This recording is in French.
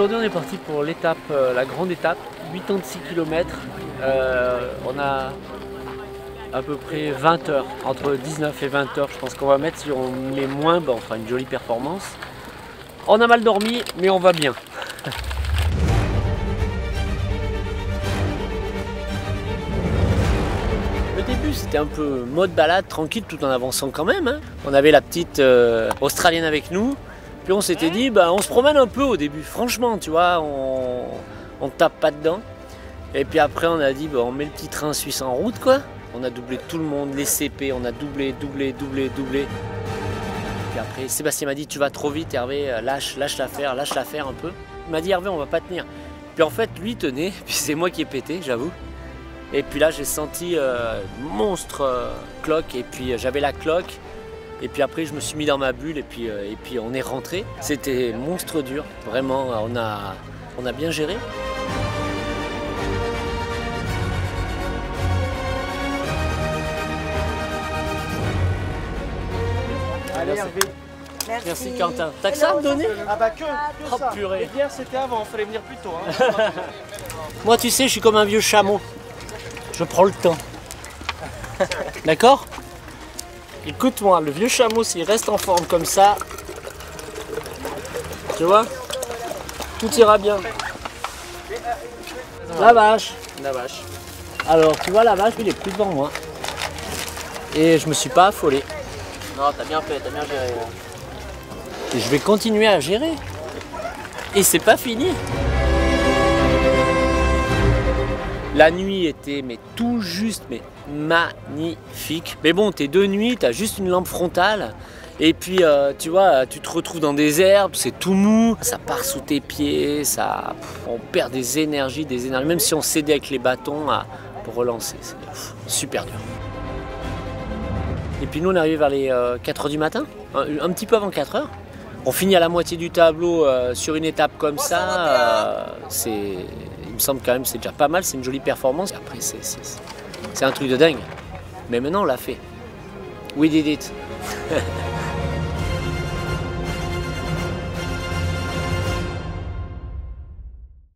aujourd'hui on est parti pour l'étape, la grande étape, 86 km. On a à peu près 20 heures, entre 19 et 20 heures. Je pense qu'on va mettre, si on met moins, on fera une jolie performance. On a mal dormi, mais on va bien. Le début c'était un peu mode balade, tranquille, tout en avançant quand même, hein. On avait la petite australienne avec nous. Puis on s'était dit, on se promène un peu au début, franchement, tu vois, on tape pas dedans. Et puis après on a dit, on met le petit train suisse en route, quoi. On a doublé tout le monde, les CP, on a doublé. Puis après Sébastien m'a dit, tu vas trop vite Hervé, lâche l'affaire un peu. Il m'a dit, Hervé, on va pas tenir. Puis en fait lui tenait, puis c'est moi qui ai pété, j'avoue. Et puis là j'ai senti monstre cloque, et puis j'avais la cloque. Et puis après je me suis mis dans ma bulle et puis on est rentré. C'était monstre dur, vraiment, on a bien géré. Allez Hervé. Merci Quentin. T'as que ça à me donner? Ah bah que Oh ça. purée. Les bières c'était avant, fallait venir plus tôt. Hein. Moi tu sais, je suis comme un vieux chameau. Je prends le temps. D'accord? Écoute-moi, le vieux chameau, s'il reste en forme comme ça, tu vois, tout ira bien. La vache. Alors, tu vois, la vache, il est plus devant moi. Et je me suis pas affolé. Non, t'as bien fait, t'as bien géré. Et je vais continuer à gérer. Et c'est pas fini. La nuit était tout juste magnifique. Mais bon, t'es de nuit, t'as juste une lampe frontale. Et puis tu vois, tu te retrouves dans des herbes, c'est tout mou. Ça part sous tes pieds, on perd des énergies. Même si on s'aidait avec les bâtons pour relancer. C'est super dur. Et puis nous on est arrivé vers les 4 h du matin, un petit peu avant 4 h. On finit à la moitié du tableau sur une étape comme ça. Il me semble quand même c'est déjà pas mal, c'est une jolie performance. Après c'est un truc de dingue. Mais maintenant on l'a fait. We did it.